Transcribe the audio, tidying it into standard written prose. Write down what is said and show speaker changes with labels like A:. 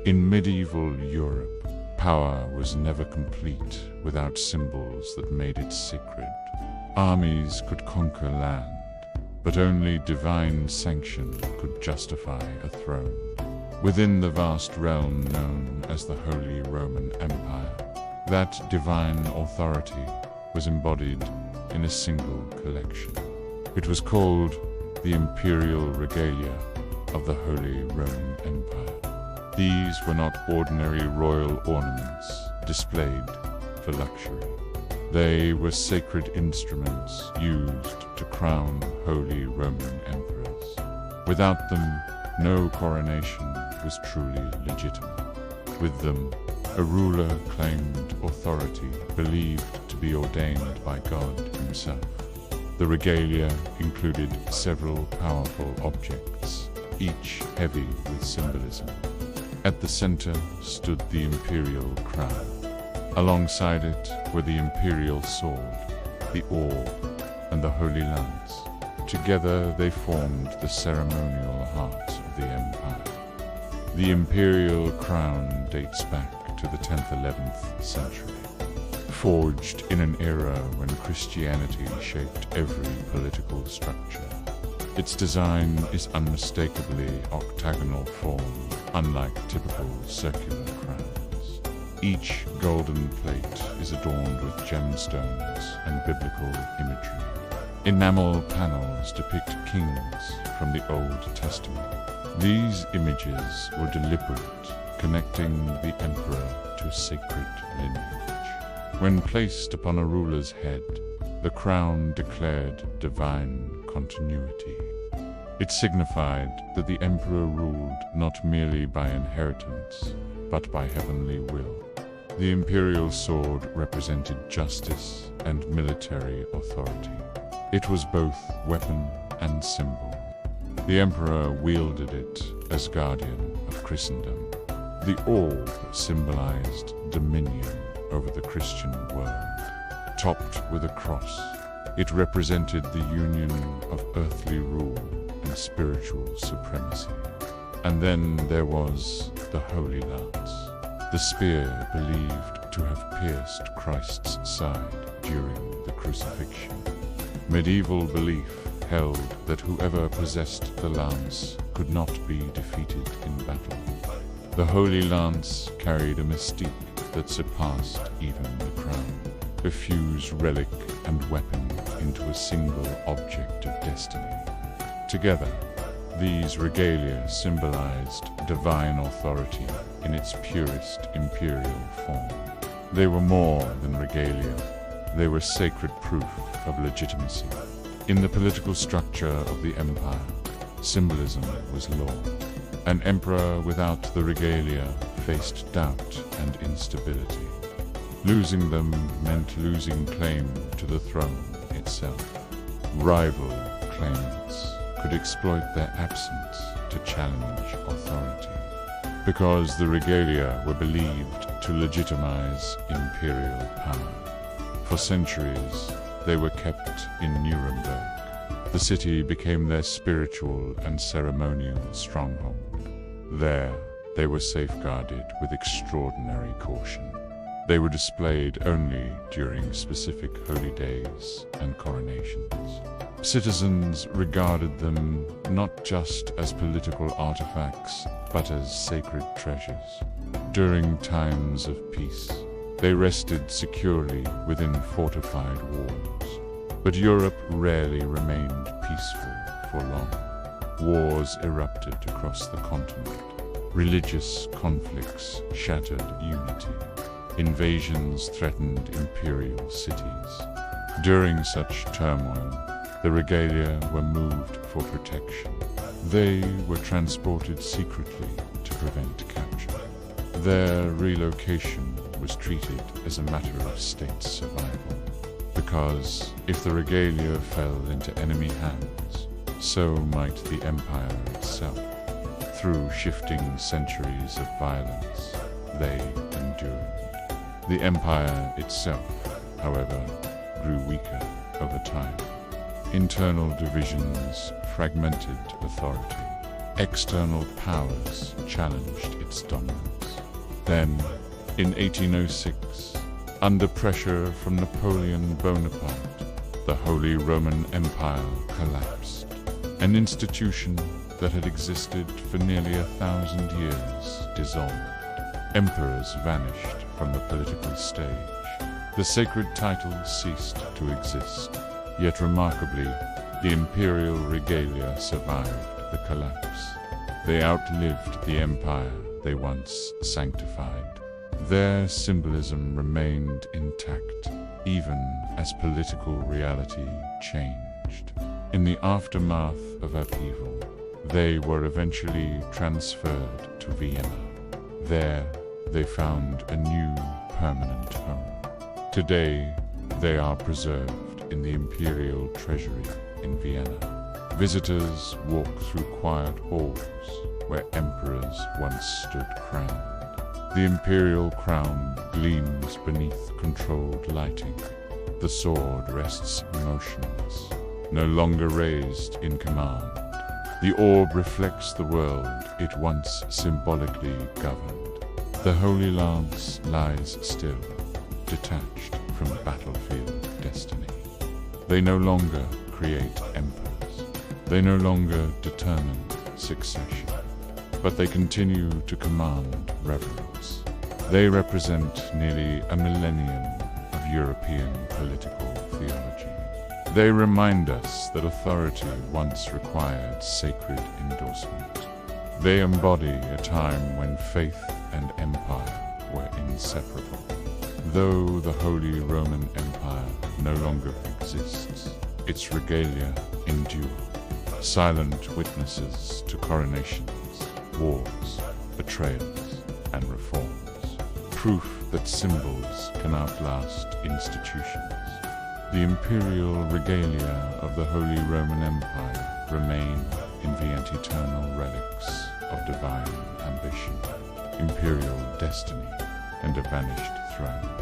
A: In medieval Europe, power was never complete without symbols that made it sacred. Armies could conquer land, but only divine sanction could justify a throne. Within the vast realm known as the Holy Roman Empire, that divine authority was embodied in a single collection. It was called the Imperial Regalia of the Holy Roman Empire. These were not ordinary royal ornaments displayed for luxury. They were sacred instruments used to crown Holy Roman emperors. Without them, no coronation was truly legitimate. With them, a ruler claimed authority believed to be ordained by God himself. The regalia included several powerful objects, each heavy with symbolism. At the center stood the imperial crown. Alongside it were the imperial sword, the orb, and the holy lance. Together they formed the ceremonial heart of the empire. The imperial crown dates back to the 10th-11th century, forged in an era when Christianity shaped every political structure. Its design is unmistakably octagonal form, unlike typical circular crowns. Each golden plate is adorned with gemstones and biblical imagery. Enamel panels depict kings from the Old Testament. These images were deliberate, connecting the emperor to a sacred lineage. When placed upon a ruler's head, the crown declared divine continuity. It signified that the emperor ruled not merely by inheritance, but by heavenly will. The imperial sword represented justice and military authority. It was both weapon and symbol. The emperor wielded it as guardian of Christendom. The orb symbolized dominion over the Christian world. Topped with a cross, it represented the union of earthly rule and spiritual supremacy. And then there was the Holy Lance, the spear believed to have pierced Christ's side during the crucifixion. Medieval belief held that whoever possessed the lance could not be defeated in battle. The Holy Lance carried a mystique that surpassed even the crown, a fused relic and weapon into a single object of destiny. Together, these regalia symbolized divine authority in its purest imperial form. They were more than regalia. They were sacred proof of legitimacy. In the political structure of the empire, symbolism was law. An emperor without the regalia faced doubt and instability. Losing them meant losing claim to the throne itself. Rival claimants could exploit their absence to challenge authority. Because the regalia were believed to legitimize imperial power. For centuries, they were kept in Nuremberg. The city became their spiritual and ceremonial stronghold. There, they were safeguarded with extraordinary caution. They were displayed only during specific holy days and coronations. Citizens regarded them not just as political artifacts, but as sacred treasures. During times of peace, they rested securely within fortified walls. But Europe rarely remained peaceful for long. Wars erupted across the continent. Religious conflicts shattered unity. Invasions threatened imperial cities. During such turmoil, the regalia were moved for protection. They were transported secretly to prevent capture. Their relocation was treated as a matter of state survival, because if the regalia fell into enemy hands, so might the empire itself. Through shifting centuries of violence, they endured. The empire itself, however, grew weaker over time. Internal divisions fragmented authority. External powers challenged its dominance. Then, in 1806, under pressure from Napoleon Bonaparte, the Holy Roman Empire collapsed. An institution that had existed for nearly 1,000 years dissolved. Emperors vanished from the political stage. The sacred titles ceased to exist. Yet remarkably, the Imperial Regalia survived the collapse. They outlived the empire they once sanctified. Their symbolism remained intact, even as political reality changed. In the aftermath of upheaval, they were eventually transferred to Vienna. There, they found a new permanent home. Today, they are preserved in the Imperial Treasury in Vienna. Visitors walk through quiet halls where emperors once stood crowned. The imperial crown gleams beneath controlled lighting. The sword rests motionless, no longer raised in command. The orb reflects the world it once symbolically governed. The Holy Lance lies still, detached from battlefield destiny. They no longer create emperors. They no longer determine succession. But they continue to command reverence. They represent nearly a millennium of European political theology. They remind us that authority once required sacred endorsement. They embody a time when faith and empire were inseparable. Though the Holy Roman Empire no longer exists, its regalia endure, silent witnesses to coronations, wars, betrayals, and reforms. Proof that symbols can outlast institutions. The Imperial Regalia of the Holy Roman Empire remain in the eternal relics of divine ambition, imperial destiny, and a vanished throne.